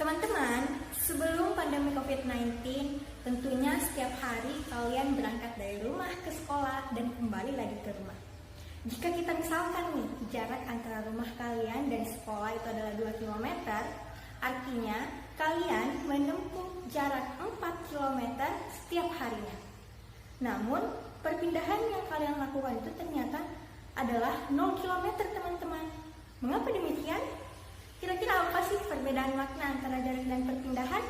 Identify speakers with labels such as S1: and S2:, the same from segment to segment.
S1: Teman-teman, sebelum pandemi COVID-19, tentunya setiap hari kalian berangkat dari rumah ke sekolah dan kembali lagi ke rumah. Jika kita misalkan nih, jarak antara rumah kalian dan sekolah itu adalah 2 km, artinya kalian menempuh jarak 4 km setiap harinya. Namun, perpindahan yang kalian lakukan itu ternyata adalah 0 km, teman-teman. Mengapa demikian? Kira-kira apa sih perbedaan makna antara jarak dan perpindahan?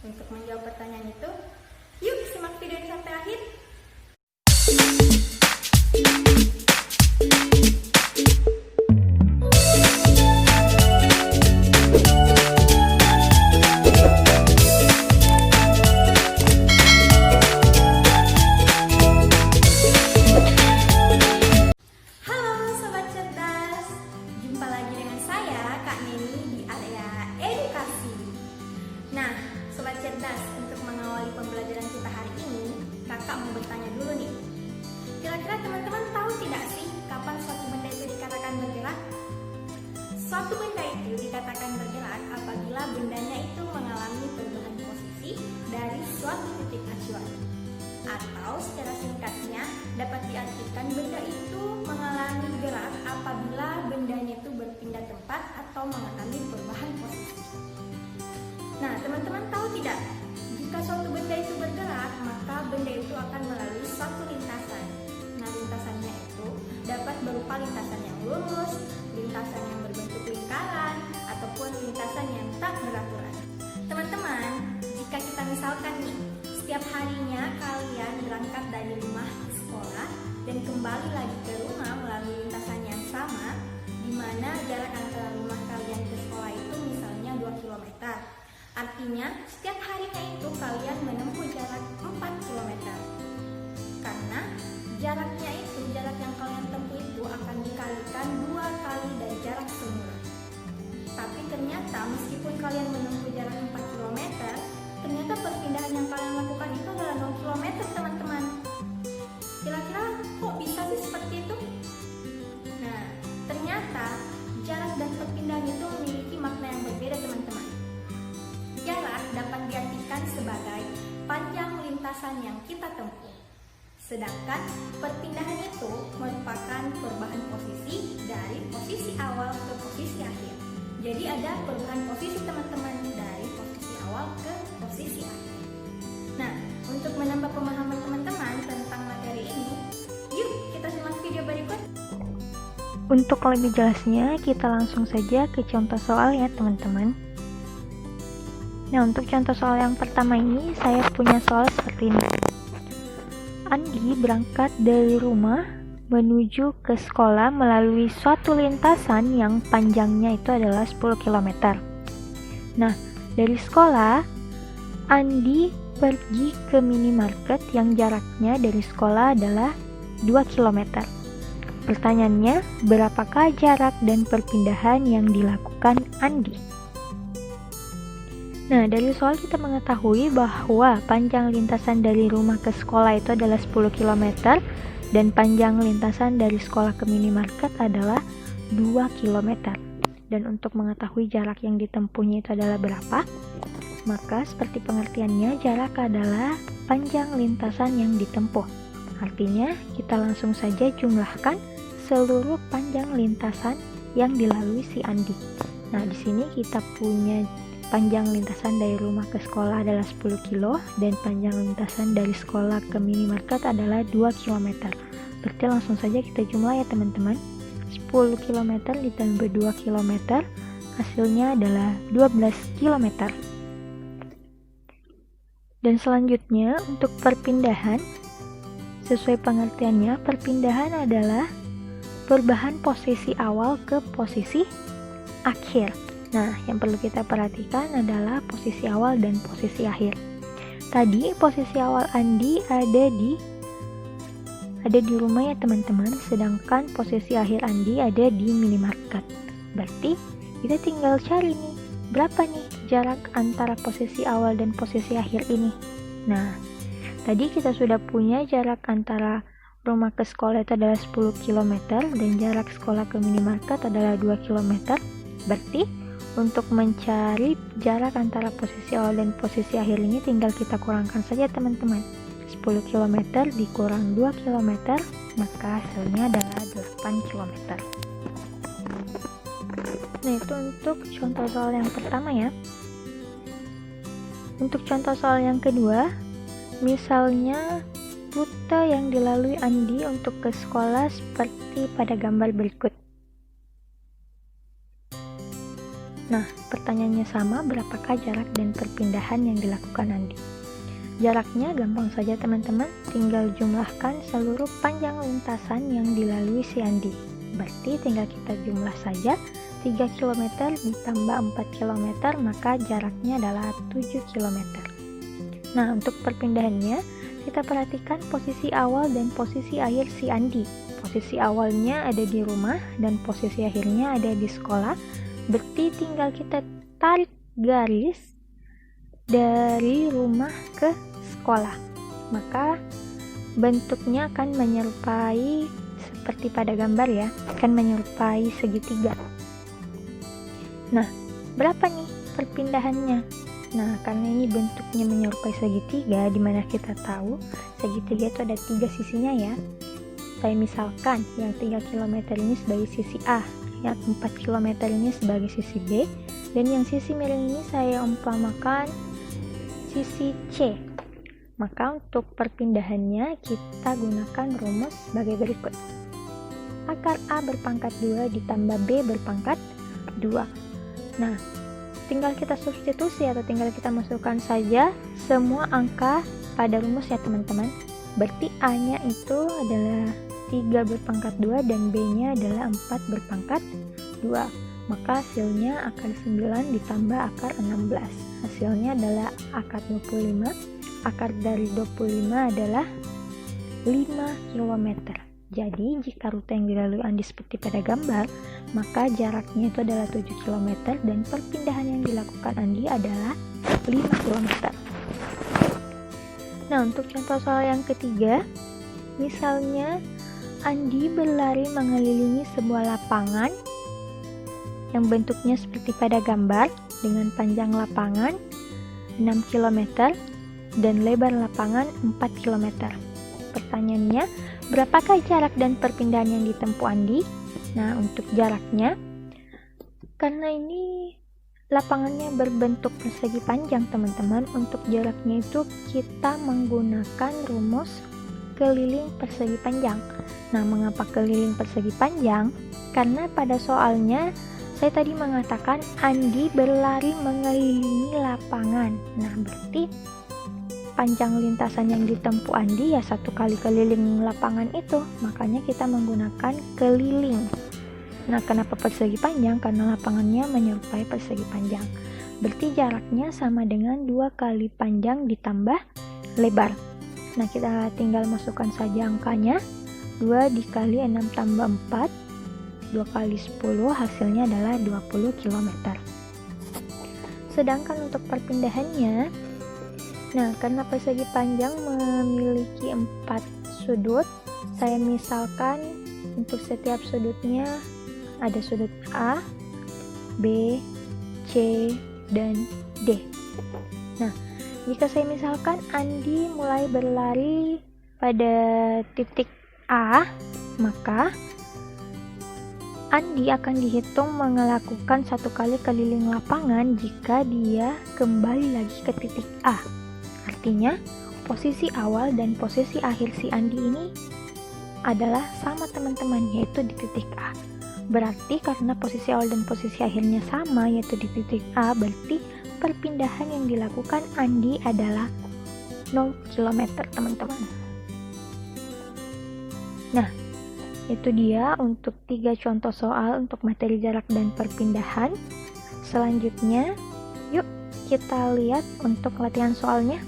S1: Untuk menjawab pertanyaan itu, yuk simak video ini sampai akhir. Untuk mengawali pembelajaran kita hari ini, kakak mau bertanya dulu nih. Kira-kira teman-teman tahu tidak sih kapan suatu benda itu dikatakan bergerak? Suatu benda itu dikatakan bergerak apabila bendanya itu mengalami perubahan posisi dari suatu titik acuan. Atau secara singkatnya dapat diartikan benda itu mengalami gerak apabila bendanya itu berpindah tempat atau mengalami perubahan posisi. Nah, teman-teman tahu tidak? Jika suatu benda itu bergerak, maka benda itu akan melalui suatu lintasan. Nah, lintasannya itu dapat berupa lintasan yang lurus, lintasan yang berbentuk lingkaran, ataupun lintasan yang tak beraturan. Teman-teman, jika kita misalkan nih, setiap harinya kalian berangkat dari rumah ke sekolah dan kembali lagi ke rumah melalui lintasan yang sama, di mana jarak antara rumah kalian ke sekolah itu misalnya 2 km. Artinya, setiap harinya itu kalian menempuh jarak 4 km. Karena jaraknya itu, jarak yang kalian tempuh itu akan dikalikan 2 kali dari jarak semula. Tapi ternyata meskipun kalian menempuh jarak 4 km, ternyata perpindahan yang kalian lakukan itu adalah 0 km, teman-teman. Kira-kira kok bisa sih seperti itu? Nah, ternyata jarak dan perpindahan itu memiliki makna yang berbeda, teman-teman. Jarak dapat diartikan sebagai panjang lintasan yang kita tempuh. Sedangkan perpindahan itu merupakan perubahan posisi dari posisi awal ke posisi akhir. Jadi ada perubahan posisi, teman-teman, dari posisi awal ke posisi akhir. Nah, untuk menambah pemahaman teman-teman tentang materi ini, yuk kita simak video berikut.
S2: Untuk lebih jelasnya, kita langsung saja ke contoh soal ya, teman-teman. Nah, untuk contoh soal yang pertama ini, saya punya soal seperti ini. Andi berangkat dari rumah menuju ke sekolah melalui suatu lintasan yang panjangnya itu adalah 10 km. Nah, dari sekolah, Andi pergi ke minimarket yang jaraknya dari sekolah adalah 2 km. Pertanyaannya, berapakah jarak dan perpindahan yang dilakukan Andi? Nah, dari soal kita mengetahui bahwa panjang lintasan dari rumah ke sekolah itu adalah 10 km dan panjang lintasan dari sekolah ke minimarket adalah 2 km. Dan untuk mengetahui jarak yang ditempuhnya itu adalah berapa, maka seperti pengertiannya, jarak adalah panjang lintasan yang ditempuh. Artinya, kita langsung saja jumlahkan seluruh panjang lintasan yang dilalui si Andi. Nah, di sini kita punya panjang lintasan dari rumah ke sekolah adalah 10 km dan panjang lintasan dari sekolah ke minimarket adalah 2 km. Berarti langsung saja kita jumlah ya, teman-teman. 10 km ditambah 2 km, hasilnya adalah 12 km. Dan selanjutnya untuk perpindahan, sesuai pengertiannya, perpindahan adalah perubahan posisi awal ke posisi akhir. Nah, yang perlu kita perhatikan adalah posisi awal dan posisi akhir. Tadi posisi awal Andi ada di rumah ya, teman-teman, sedangkan posisi akhir Andi ada di minimarket. Berarti kita tinggal cari nih, berapa nih jarak antara posisi awal dan posisi akhir ini. Nah, tadi kita sudah punya jarak antara rumah ke sekolah itu adalah 10 km dan jarak sekolah ke minimarket adalah 2 km. Berarti Untuk mencari jarak antara posisi awal dan posisi akhir ini tinggal kita kurangkan saja teman-teman. 10 km dikurang 2 km, maka hasilnya adalah 8 km. Nah, itu untuk contoh soal yang pertama ya. Untuk contoh soal yang kedua, misalnya rute yang dilalui Andi untuk ke sekolah seperti pada gambar berikut. Nah, pertanyaannya sama, berapakah jarak dan perpindahan yang dilakukan Andi? Jaraknya gampang saja teman-teman, tinggal jumlahkan seluruh panjang lintasan yang dilalui si Andi. Berarti tinggal kita jumlah saja, 3 km ditambah 4 km, maka jaraknya adalah 7 km. Nah, untuk perpindahannya, kita perhatikan posisi awal dan posisi akhir si Andi. Posisi awalnya ada di rumah dan posisi akhirnya ada di sekolah. Berarti tinggal kita tarik garis dari rumah ke sekolah, maka bentuknya akan menyerupai seperti pada gambar ya, akan menyerupai segitiga. Nah, berapa nih perpindahannya? Nah, karena ini bentuknya menyerupai segitiga, dimana kita tahu segitiga itu ada 3 sisinya ya. Saya misalkan yang 3 km ini sebagai sisi A, yang 4 km ini sebagai sisi B, dan yang sisi miring ini saya umpamakan sisi C. Maka untuk perpindahannya kita gunakan rumus sebagai berikut. Akar A berpangkat 2 ditambah B berpangkat 2. Nah, tinggal kita substitusi atau tinggal kita masukkan saja semua angka pada rumus ya teman-teman. Berarti A-nya itu adalah 3 berpangkat 2 dan B-nya adalah 4 berpangkat 2. Maka hasilnya akar 9 ditambah akar 16. Hasilnya adalah akar 25. Akar dari 25 adalah 5 km. Jadi jika rute yang dilalui Andi seperti pada gambar, maka jaraknya itu adalah 7 km dan perpindahan yang dilakukan Andi adalah 5 km. Nah, untuk contoh soal yang ketiga, misalnya Andi berlari mengelilingi sebuah lapangan yang bentuknya seperti pada gambar dengan panjang lapangan 6 km dan lebar lapangan 4 km. Pertanyaannya, berapakah jarak dan perpindahan yang ditempuh Andi? Nah, untuk jaraknya, karena ini lapangannya berbentuk persegi panjang teman-teman, untuk jaraknya itu kita menggunakan rumus keliling persegi panjang. Nah, mengapa keliling persegi panjang? Karena pada soalnya saya tadi mengatakan Andi berlari mengelilingi lapangan. Nah, berarti panjang lintasan yang ditempuh Andi ya 1 kali keliling lapangan itu. Makanya kita menggunakan keliling. Nah, kenapa persegi panjang? Karena lapangannya menyerupai persegi panjang. Berarti jaraknya sama dengan 2 kali panjang ditambah lebar. Nah, kita tinggal masukkan saja angkanya. 2 dikali 6 tambah 4, 2 kali 10, hasilnya adalah 20 km. Sedangkan untuk perpindahannya, nah, karena persegi panjang memiliki 4 sudut, saya misalkan untuk setiap sudutnya ada sudut A, B, C, dan D. Nah, jika saya misalkan Andi mulai berlari pada titik A, maka Andi akan dihitung melakukan 1 kali keliling lapangan jika dia kembali lagi ke titik A. Artinya, posisi awal dan posisi akhir si Andi ini adalah sama teman-teman, yaitu di titik A. Berarti karena posisi awal dan posisi akhirnya sama, yaitu di titik A, berarti perpindahan yang dilakukan Andi adalah 0 km teman-teman. Nah, itu dia untuk 3 contoh soal untuk materi jarak dan perpindahan. Selanjutnya, yuk kita lihat untuk latihan soalnya.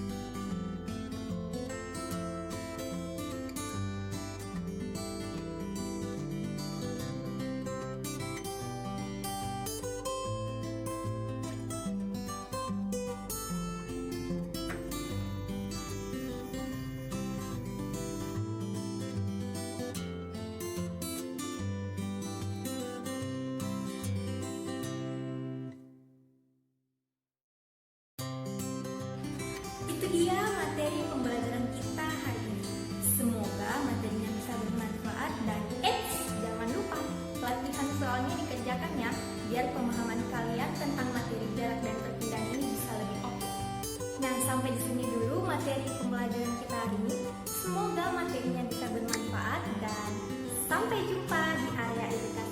S1: dia materi pembelajaran kita hari ini. Semoga materinya bisa bermanfaat dan jangan lupa latihan soalnya dikerjakan ya, biar pemahaman kalian tentang materi jarak dan perpindahan ini bisa lebih oke. Nah, sampai di sini dulu materi pembelajaran kita hari ini. Semoga materinya bisa bermanfaat dan sampai jumpa di area edukasi